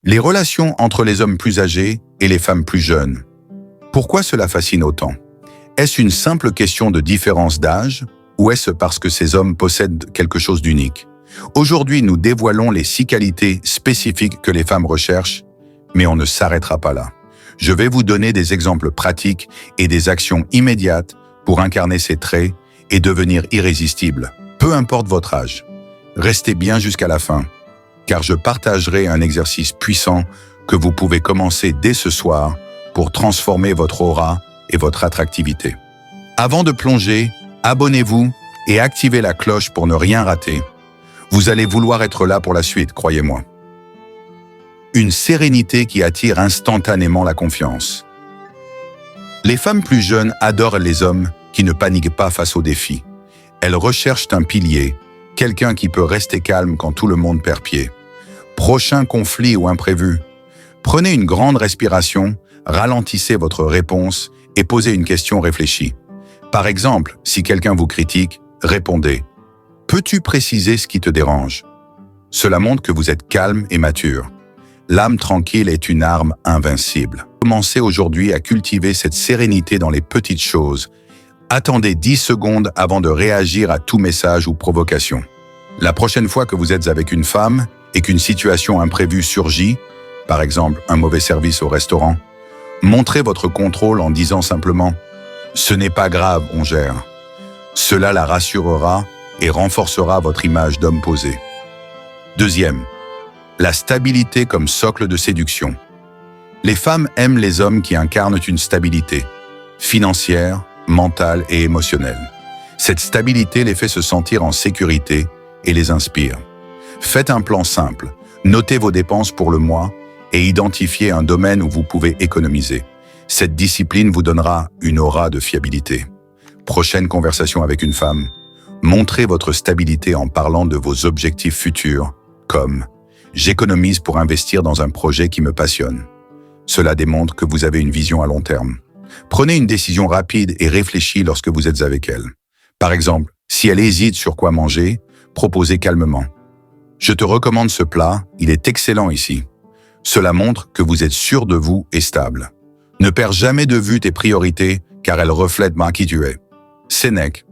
Les relations entre les hommes plus âgés et les femmes plus jeunes. Pourquoi cela fascine autant? Est-ce une simple question de différence d'âge ou est-ce parce que ces hommes possèdent quelque chose d'unique? Aujourd'hui, nous dévoilons les 6 qualités spécifiques que les femmes recherchent, mais on ne s'arrêtera pas là. Je vais vous donner des exemples pratiques et des actions immédiates pour incarner ces traits et devenir irrésistible, peu importe votre âge. Restez bien jusqu'à la fin, car je partagerai un exercice puissant que vous pouvez commencer dès ce soir pour transformer votre aura et votre attractivité. Avant de plonger, abonnez-vous et activez la cloche pour ne rien rater. Vous allez vouloir être là pour la suite, croyez-moi. Une sérénité qui attire instantanément la confiance. Les femmes plus jeunes adorent les hommes qui ne paniquent pas face aux défis. Elles recherchent un pilier, quelqu'un qui peut rester calme quand tout le monde perd pied. Prochain conflit ou imprévu, prenez une grande respiration, ralentissez votre réponse et posez une question réfléchie. Par exemple, si quelqu'un vous critique, répondez « Peux-tu préciser ce qui te dérange ?» Cela montre que vous êtes calme et mature. L'âme tranquille est une arme invincible. Commencez aujourd'hui à cultiver cette sérénité dans les petites choses. Attendez 10 secondes avant de réagir à tout message ou provocation. La prochaine fois que vous êtes avec une femme et qu'une situation imprévue surgit, par exemple un mauvais service au restaurant, montrez votre contrôle en disant simplement « Ce n'est pas grave, on gère ». Cela la rassurera et renforcera votre image d'homme posé. Deuxième, la stabilité comme socle de séduction. Les femmes aiment les hommes qui incarnent une stabilité financière, mentale et émotionnelle. Cette stabilité les fait se sentir en sécurité et les inspire. Faites un plan simple, notez vos dépenses pour le mois et identifiez un domaine où vous pouvez économiser. Cette discipline vous donnera une aura de fiabilité. Prochaine conversation avec une femme, montrez votre stabilité en parlant de vos objectifs futurs, comme « J'économise pour investir dans un projet qui me passionne ». Cela démontre que vous avez une vision à long terme. Prenez une décision rapide et réfléchie lorsque vous êtes avec elle. Par exemple, si elle hésite sur quoi manger, proposez calmement. Je te recommande ce plat, il est excellent ici. Cela montre que vous êtes sûr de vous et stable. Ne perds jamais de vue tes priorités, car elles reflètent qui tu es. Sénèque.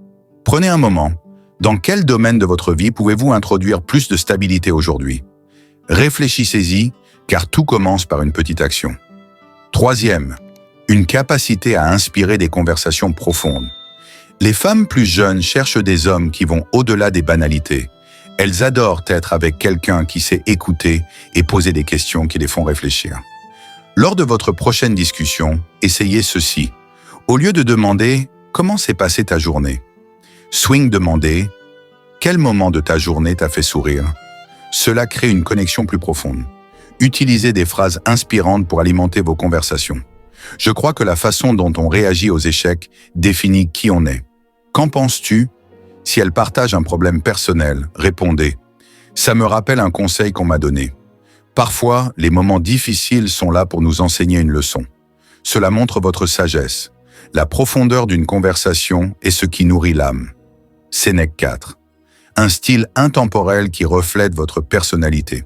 Prenez un moment. Dans quel domaine de votre vie pouvez-vous introduire plus de stabilité aujourd'hui? Réfléchissez-y, car tout commence par une petite action. Troisième, une capacité à inspirer des conversations profondes. Les femmes plus jeunes cherchent des hommes qui vont au-delà des banalités. Elles adorent être avec quelqu'un qui sait écouter et poser des questions qui les font réfléchir. Lors de votre prochaine discussion, essayez ceci. Au lieu de demander « Comment s'est passée ta journée ?», demandez « Quel moment de ta journée t'a fait sourire ?» Cela crée une connexion plus profonde. Utilisez des phrases inspirantes pour alimenter vos conversations. Je crois que la façon dont on réagit aux échecs définit qui on est. Qu'en penses-tu? Si elle partage un problème personnel, répondez « Ça me rappelle un conseil qu'on m'a donné ». Parfois, les moments difficiles sont là pour nous enseigner une leçon. Cela montre votre sagesse. La profondeur d'une conversation est ce qui nourrit l'âme. Sénèque 4. Un style intemporel qui reflète votre personnalité.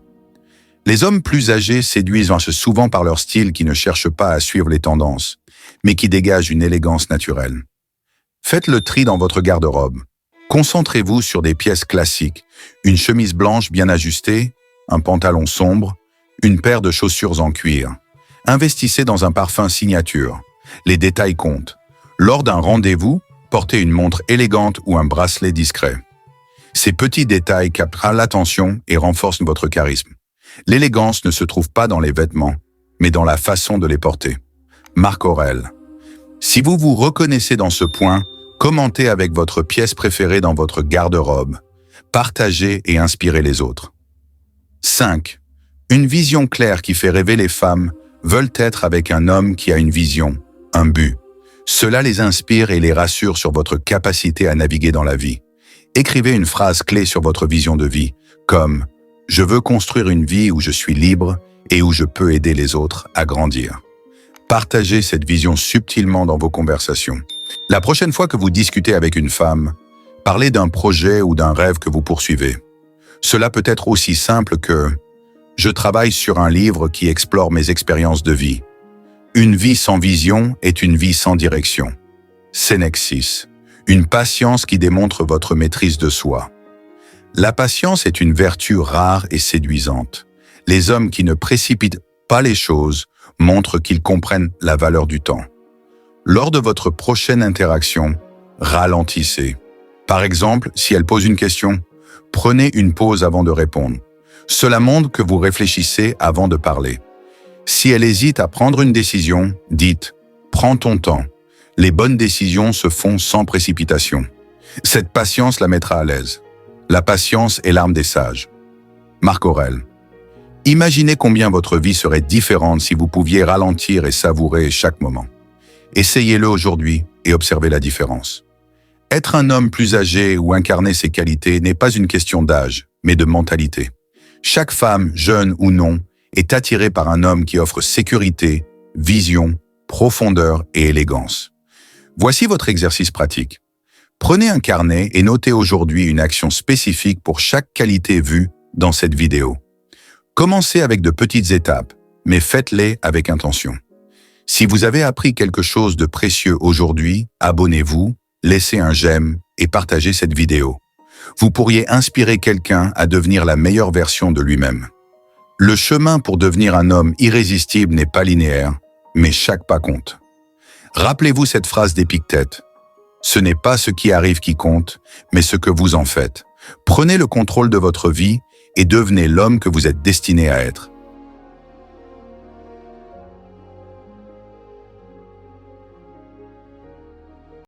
Les hommes plus âgés séduisent souvent par leur style qui ne cherche pas à suivre les tendances, mais qui dégage une élégance naturelle. Faites le tri dans votre garde-robe. Concentrez-vous sur des pièces classiques, une chemise blanche bien ajustée, un pantalon sombre, une paire de chaussures en cuir. Investissez dans un parfum signature. Les détails comptent. Lors d'un rendez-vous, portez une montre élégante ou un bracelet discret. Ces petits détails captent l'attention et renforcent votre charisme. L'élégance ne se trouve pas dans les vêtements, mais dans la façon de les porter. Marc Aurèle. Si vous vous reconnaissez dans ce point, commentez avec votre pièce préférée dans votre garde-robe. Partagez et inspirez les autres. 5. Une vision claire qui fait rêver les femmes veulent être avec un homme qui a une vision, un but. Cela les inspire et les rassure sur votre capacité à naviguer dans la vie. Écrivez une phrase clé sur votre vision de vie, comme « Je veux construire une vie où je suis libre et où je peux aider les autres à grandir ». Partagez cette vision subtilement dans vos conversations. La prochaine fois que vous discutez avec une femme, parlez d'un projet ou d'un rêve que vous poursuivez. Cela peut être aussi simple que Je travaille sur un livre qui explore mes expériences de vie. Une vie sans vision est une vie sans direction. Sénexis. Une patience qui démontre votre maîtrise de soi. La patience est une vertu rare et séduisante. Les hommes qui ne précipitent pas les choses montrent qu'ils comprennent la valeur du temps. Lors de votre prochaine interaction, ralentissez. Par exemple, si elle pose une question, prenez une pause avant de répondre. Cela montre que vous réfléchissez avant de parler. Si elle hésite à prendre une décision, dites « Prends ton temps ». Les bonnes décisions se font sans précipitation. Cette patience la mettra à l'aise. La patience est l'arme des sages. Marc Aurèle. Imaginez combien votre vie serait différente si vous pouviez ralentir et savourer chaque moment. Essayez-le aujourd'hui et observez la différence. Être un homme plus âgé ou incarner ses qualités n'est pas une question d'âge, mais de mentalité. Chaque femme, jeune ou non, est attirée par un homme qui offre sécurité, vision, profondeur et élégance. Voici votre exercice pratique. Prenez un carnet et notez aujourd'hui une action spécifique pour chaque qualité vue dans cette vidéo. Commencez avec de petites étapes, mais faites-les avec intention. Si vous avez appris quelque chose de précieux aujourd'hui, abonnez-vous, laissez un j'aime et partagez cette vidéo. Vous pourriez inspirer quelqu'un à devenir la meilleure version de lui-même. Le chemin pour devenir un homme irrésistible n'est pas linéaire, mais chaque pas compte. Rappelez-vous cette phrase d'Épictète. Ce n'est pas ce qui arrive qui compte, mais ce que vous en faites. Prenez le contrôle de votre vie et devenez l'homme que vous êtes destiné à être.